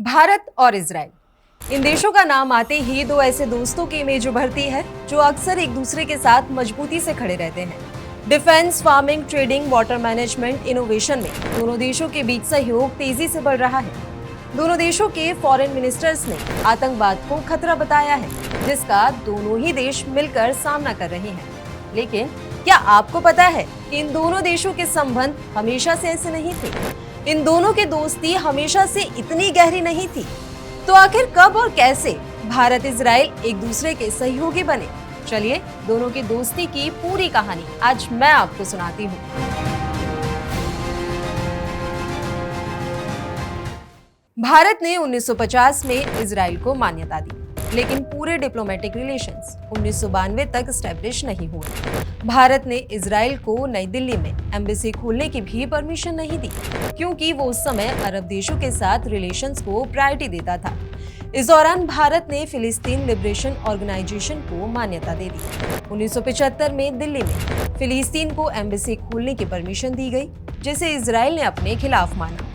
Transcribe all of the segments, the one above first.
भारत और इजराइल, इन देशों का नाम आते ही दो ऐसे दोस्तों की इमेज उभरती है जो अक्सर एक दूसरे के साथ मजबूती से खड़े रहते हैं। Defence, farming, trading, water management, innovation में दोनों देशों के बीच सहयोग तेजी से बढ़ रहा है। दोनों देशों के फॉरेन मिनिस्टर्स ने आतंकवाद को खतरा बताया है, जिसका दोनों ही देश मिलकर सामना कर रहे हैं। लेकिन क्या आपको पता है कि इन दोनों देशों के संबंध हमेशा से ऐसे नहीं थे? इन दोनों की दोस्ती हमेशा से इतनी गहरी नहीं थी। तो आखिर कब और कैसे भारत इजराइल एक दूसरे के सहयोगी बने? चलिए दोनों की दोस्ती की पूरी कहानी आज मैं आपको सुनाती हूँ। भारत ने 1950 में इजराइल को मान्यता दी, लेकिन पूरे डिप्लोमेटिक रिलेशंस 1992 तक स्टैब्लिश नहीं हुए। भारत ने इजराइल को नई दिल्ली में एम्बेसी खोलने की भी परमिशन नहीं दी, क्योंकि वो उस समय अरब देशों के साथ रिलेशंस को प्रायोरिटी देता था। इस दौरान भारत ने फिलिस्तीन लिबरेशन ऑर्गेनाइजेशन को मान्यता दे दी। 1975 में दिल्ली में फिलिस्तीन को एम्बेसी खोलने की परमिशन दी गई, जिसे इजराइल ने अपने खिलाफ माना।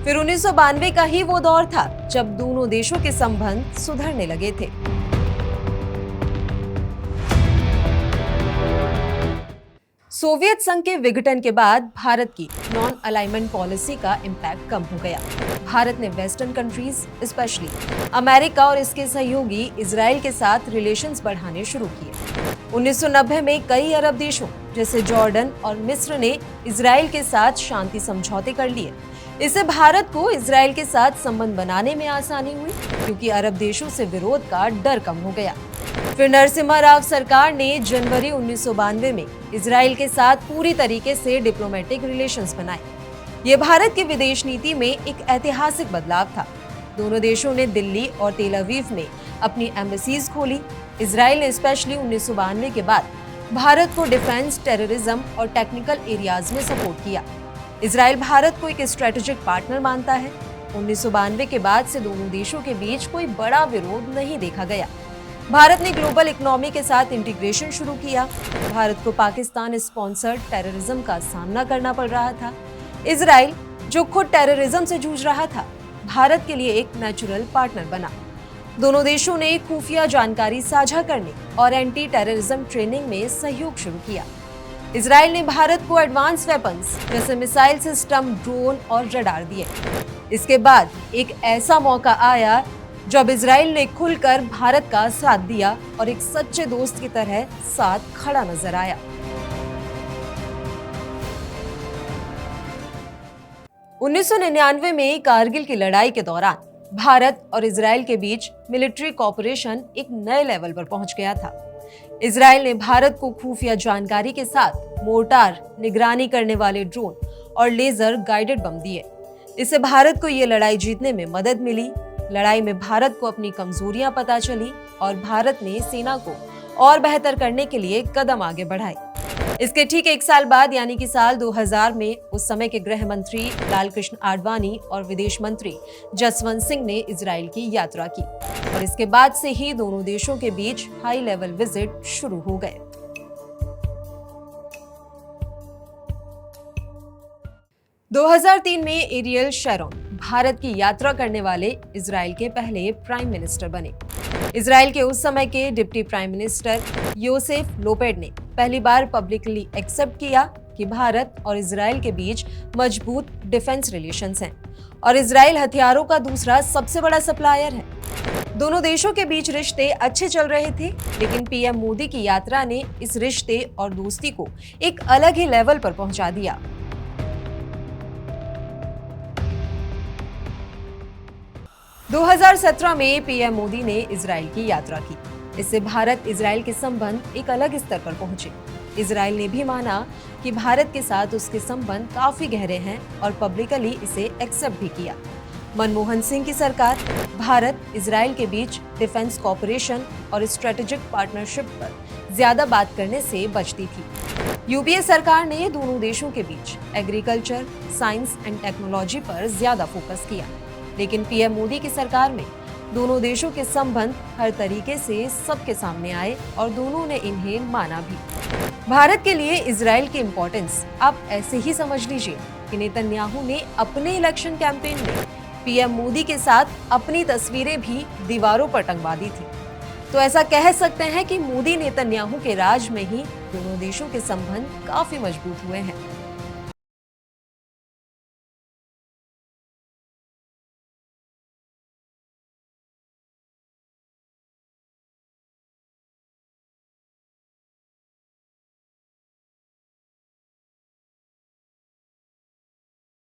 फिर 1992 का ही वो दौर था जब दोनों देशों के संबंध सुधरने लगे थे। सोवियत संघ के विघटन के बाद भारत की नॉन अलाइनमेंट पॉलिसी का इम्पैक्ट कम हो गया। भारत ने वेस्टर्न कंट्रीज, स्पेशली अमेरिका और इसके सहयोगी इजराइल के साथ रिलेशंस बढ़ाने शुरू किए। 1990 में कई अरब देशों जैसे जॉर्डन और मिस्र ने इजराइल के साथ शांति समझौते कर लिए। इससे भारत को इजराइल के साथ संबंध बनाने में आसानी हुई, क्योंकि अरब देशों से विरोध का डर कम हो गया। फिर नरसिम्हा राव सरकार ने जनवरी 1992 में इजराइल के साथ पूरी तरीके से डिप्लोमेटिक रिलेशंस बनाए। ये भारत की विदेश नीति में एक ऐतिहासिक बदलाव था। दोनों देशों ने दिल्ली और तेल अवीव में अपनी एम्बेसीज खोली। इजराइल ने स्पेशली 1992 के बाद भारत को डिफेंस, टेररिज्म और टेक्निकल एरियाज में सपोर्ट किया। इजराइल भारत को एक स्ट्रेटेजिक पार्टनर मानता है। 1992 के बाद से दोनों देशों के बीच कोई बड़ा विरोध नहीं देखा गया। भारत ने ग्लोबल इकोनॉमी के साथ इंटीग्रेशन शुरू किया। भारत को पाकिस्तान स्पॉन्सर्ड टेररिज्म का सामना करना पड़ रहा था। इजराइल, जो खुद टेररिज्म से जूझ रहा था, भारत के लिए एक नेचुरल पार्टनर बना। दोनों देशों ने खुफिया जानकारी साझा करने और एंटी टेररिज्म ट्रेनिंग में सहयोग शुरू किया। इजराइल ने भारत को एडवांस वेपन्स जैसे मिसाइल सिस्टम, ड्रोन और रडार दिए। इसके बाद एक ऐसा मौका आया जब इजराइल ने खुलकर भारत का साथ दिया और एक सच्चे दोस्त की तरह साथ खड़ा नजर आया। उन्नीस 1999 में कारगिल की लड़ाई के दौरान भारत और इजराइल के बीच मिलिट्री कोऑपरेशन एक नए लेवल पर पहुंच गया था। इजराइल ने भारत को खुफिया जानकारी के साथ मोर्टार, निगरानी करने वाले ड्रोन और लेजर गाइडेड बम दिए। इससे भारत को ये लड़ाई जीतने में मदद मिली। लड़ाई में भारत को अपनी कमजोरियां पता चली और भारत ने सेना को और बेहतर करने के लिए कदम आगे बढ़ाए। इसके ठीक एक साल बाद यानी कि साल 2000 में उस समय के गृह मंत्री लालकृष्ण आडवाणी और विदेश मंत्री जसवंत सिंह ने इजराइल की यात्रा की और इसके बाद से ही दोनों देशों के बीच हाई लेवल विजिट शुरू हो गए। – 2003 में एरियल शैरोन भारत की यात्रा करने वाले इजराइल के पहले प्राइम मिनिस्टर बने। इजराइल के उस समय के डिप्टी प्राइम मिनिस्टर योसेफ लोपेड ने पहली बार पब्लिकली एक्सेप्ट किया कि भारत और इजराइल के बीच मजबूत डिफेंस रिलेशंस हैं और इजराइल हथियारों का दूसरा सबसे बड़ा सप्लायर है। दोनों देशों के बीच रिश्ते अच्छे चल रहे थे, लेकिन पीएम मोदी की यात्रा ने इस रिश्ते और दोस्ती को एक अलग ही लेवल पर पहुंचा दिया। 2017 में पीएम मोदी ने इजराइल की यात्रा की। इससे भारत इजराइल के संबंध एक अलग स्तर पर पहुंचे। इजराइल ने भी माना कि भारत के साथ उसके संबंध काफी गहरे हैं और पब्लिकली इसे एक्सेप्ट भी किया। मनमोहन सिंह की सरकार भारत इजराइल के बीच डिफेंस कोऑपरेशन और स्ट्रेटेजिक पार्टनरशिप पर ज्यादा बात करने से बचती थी। यूपीए सरकार ने दोनों देशों के बीच एग्रीकल्चर, साइंस एंड टेक्नोलॉजी पर ज्यादा फोकस किया। लेकिन पीएम मोदी की सरकार में दोनों देशों के संबंध हर तरीके से सबके सामने आए और दोनों ने इन्हें माना भी। भारत के लिए इजराइल की इम्पोर्टेंस आप ऐसे ही समझ लीजिए कि नेतन्याहू ने अपने इलेक्शन कैंपेन में पीएम मोदी के साथ अपनी तस्वीरें भी दीवारों पर टंगवा दी थी। तो ऐसा कह सकते हैं कि मोदी नेतन्याहू के राज में ही दोनों देशों के संबंध काफी मजबूत हुए हैं।